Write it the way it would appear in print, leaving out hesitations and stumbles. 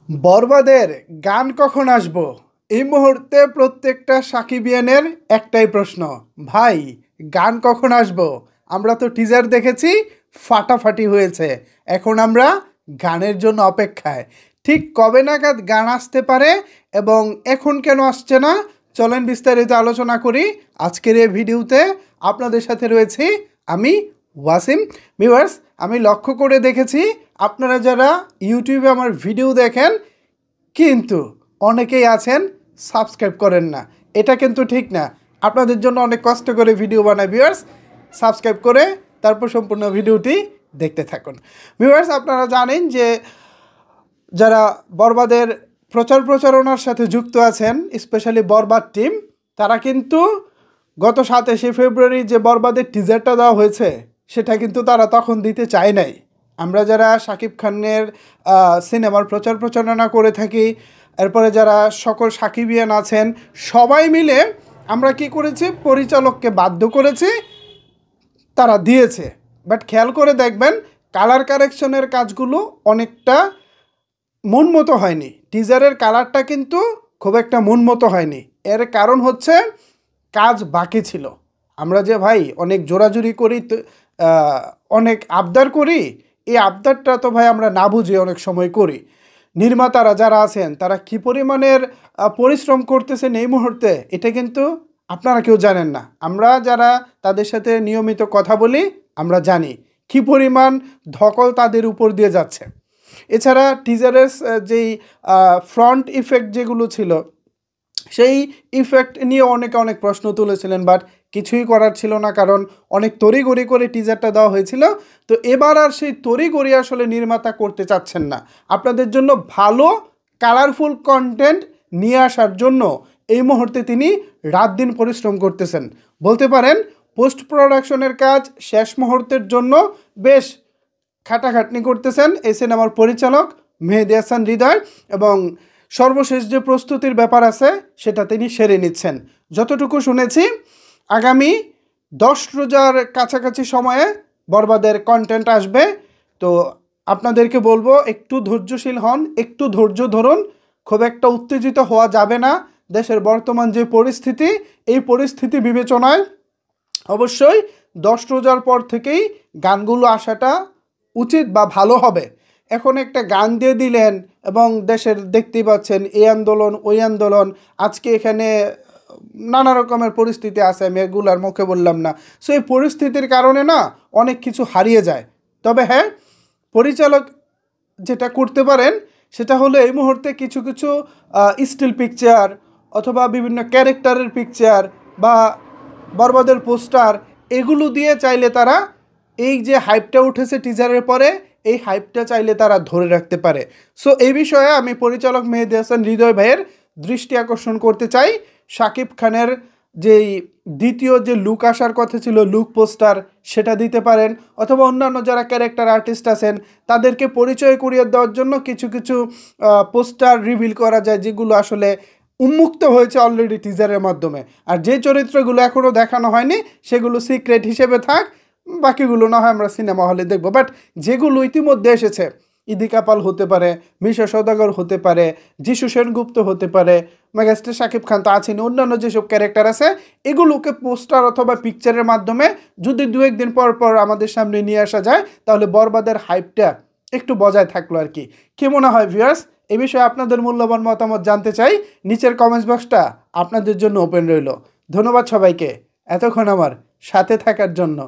বরবাদের গান কখন আসবো? এই মুহূর্তে প্রত্যেকটা সাকিবিয়ানের একটাই প্রশ্ন, ভাই গান কখন আসবো? আমরা তো টিজার দেখেছি, ফাটাফাটি হয়েছে। এখন আমরা গানের জন্য অপেক্ষায়। ঠিক কবে নাগাদ গান আসতে পারে এবং এখন কেন আসছে না, চলেন বিস্তারিত আলোচনা করি আজকের এই ভিডিওতে। আপনাদের সাথে রয়েছি আমি ওয়াসিম। ভিউয়ার্স, আমি লক্ষ্য করে দেখেছি আপনারা যারা ইউটিউবে আমার ভিডিও দেখেন কিন্তু অনেকেই আছেন সাবস্ক্রাইব করেন না। এটা কিন্তু ঠিক না। আপনাদের জন্য অনেক কষ্ট করে ভিডিও বানাই ভিউয়ার্স। সাবস্ক্রাইব করে তারপর সম্পূর্ণ ভিডিওটি দেখতে থাকুন। ভিউয়ার্স, আপনারা জানেন যে যারা বরবাদের প্রচারণার সাথে যুক্ত আছেন, স্পেশালি বরবাদ টিম, তারা কিন্তু গত 27শে ফেব্রুয়ারি যে বরবাদের টিজারটা দেওয়া হয়েছে সেটা কিন্তু তারা তখন দিতে চায় নাই। আমরা যারা শাকিব খানের সিনেমার প্রচারণা করে থাকি, এরপরে যারা সকল সাকিবিয়ান আছেন, সবাই মিলে আমরা কি করেছি, পরিচালককে বাধ্য করেছি, তারা দিয়েছে। বাট খেয়াল করে দেখবেন কালার কারেকশনের কাজগুলো অনেকটা মন মতো হয়নি। টিজারের কালারটা কিন্তু খুব একটা মন মতো হয়নি। এর কারণ হচ্ছে কাজ বাকি ছিল। আমরা যে ভাই অনেক জোরাজুরি করি, অনেক আবদার করি, এই আবদারটা তো ভাই আমরা না বুঝে অনেক সময় করি। নির্মাতারা যারা আছেন তারা কী পরিমাণের পরিশ্রম করতেছেন এই মুহূর্তে, এটা কিন্তু আপনারা কেউ জানেন না। আমরা যারা তাদের সাথে নিয়মিত কথা বলি আমরা জানি কী পরিমাণ ধকল তাদের উপর দিয়ে যাচ্ছে। এছাড়া টিজারের যেই ফ্রন্ট ইফেক্ট যেগুলো ছিল, সেই ইফেক্ট নিয়ে অনেক প্রশ্ন তুলেছিলেন, বাট কিছুই করার ছিল না, কারণ অনেক তড়িঘড়ি করে টিজারটা দেওয়া হয়েছিল। তো এবার আর সেই তড়িঘড়ি আসলে নির্মাতা করতে চাচ্ছেন না। আপনাদের জন্য ভালো কালারফুল কন্টেন্ট নিয়ে আসার জন্য এই মুহূর্তে তিনি রাত দিন পরিশ্রম করতেছেন। বলতে পারেন পোস্ট প্রোডাকশনের কাজ শেষ মুহূর্তের জন্য বেশ খাটাখাটনি করতেছেন এই সিনেমার পরিচালক মেহেদী হাসান হৃদয়, এবং সর্বশেষ যে প্রস্তুতির ব্যাপার আছে সেটা তিনি সেরে নিচ্ছেন। যতটুকু শুনেছি আগামী 10 রোজার কাছাকাছি সময়ে বরবাদের কন্টেন্ট আসবে। তো আপনাদেরকে বলবো একটু ধৈর্যশীল হন, একটু ধৈর্য ধরুন। খুব একটা উত্তেজিত হওয়া যাবে না। দেশের বর্তমান যে পরিস্থিতি, এই পরিস্থিতি বিবেচনায় অবশ্যই 10 রোজার পর থেকেই গানগুলো আসাটা উচিত বা ভালো হবে। এখন একটা গান দিয়ে দিলেন এবং দেশের দেখতেই পাচ্ছেন এই আন্দোলন ওই আন্দোলন, আজকে এখানে নানা রকমের পরিস্থিতি আছে, আমি এগুলার মুখে বললাম না। সো এই পরিস্থিতির কারণে না অনেক কিছু হারিয়ে যায়। তবে হ্যাঁ, পরিচালক যেটা করতে পারেন সেটা হলো এই মুহূর্তে কিছু কিছু স্টিল পিকচার অথবা বিভিন্ন ক্যারেক্টারের পিকচার বা বরবাদের পোস্টার, এগুলো দিয়ে চাইলে তারা এই যে হাইপটা উঠেছে টিজারের পরে, এই হাইপটা চাইলে তারা ধরে রাখতে পারে। সো এই বিষয়ে আমি পরিচালক মেহেদী হাসান হৃদয় ভাইয়ের দৃষ্টি আকর্ষণ করতে চাই। শাকিব খানের যেই দ্বিতীয় যে লুক আসার কথা ছিল, লুক পোস্টার, সেটা দিতে পারেন, অথবা অন্যান্য যারা ক্যারেক্টার আর্টিস্ট আছেন তাদেরকে পরিচয় করিয়ে দেওয়ার জন্য কিছু কিছু পোস্টার রিভিল করা যায়, যেগুলো আসলে উন্মুক্ত হয়েছে অলরেডি টিজারের মাধ্যমে। আর যে চরিত্রগুলো এখনও দেখানো হয়নি সেগুলো সিক্রেট হিসেবে থাক, বাকিগুলো না হয় আমরা সিনেমা হলে দেখবো। বাট যেগুলো ইতিমধ্যে এসেছে, ইদিকা পাল হতে পারে, মিশা সওদাগর হতে পারে, যিশু সেনগুপ্ত হতে পারে, মেগাস্টার শাকিব খান তো আছেন, অন্যান্য যেসব ক্যারেক্টার আছে এগুলোকে পোস্টার অথবা পিকচারের মাধ্যমে যদি 2-1 দিন পর পর আমাদের সামনে নিয়ে আসা যায় তাহলে বরবাদের হাইপটা একটু বজায় থাকলো আর কি। কি মনে হয় ভিউয়ার্স? এ বিষয়ে আপনাদের মূল্যবান মতামত জানতে চাই। নিচের কমেন্টস বক্সটা আপনাদের জন্য ওপেন রইল। ধন্যবাদ সবাইকে এতক্ষণ আমার সাথে থাকার জন্য।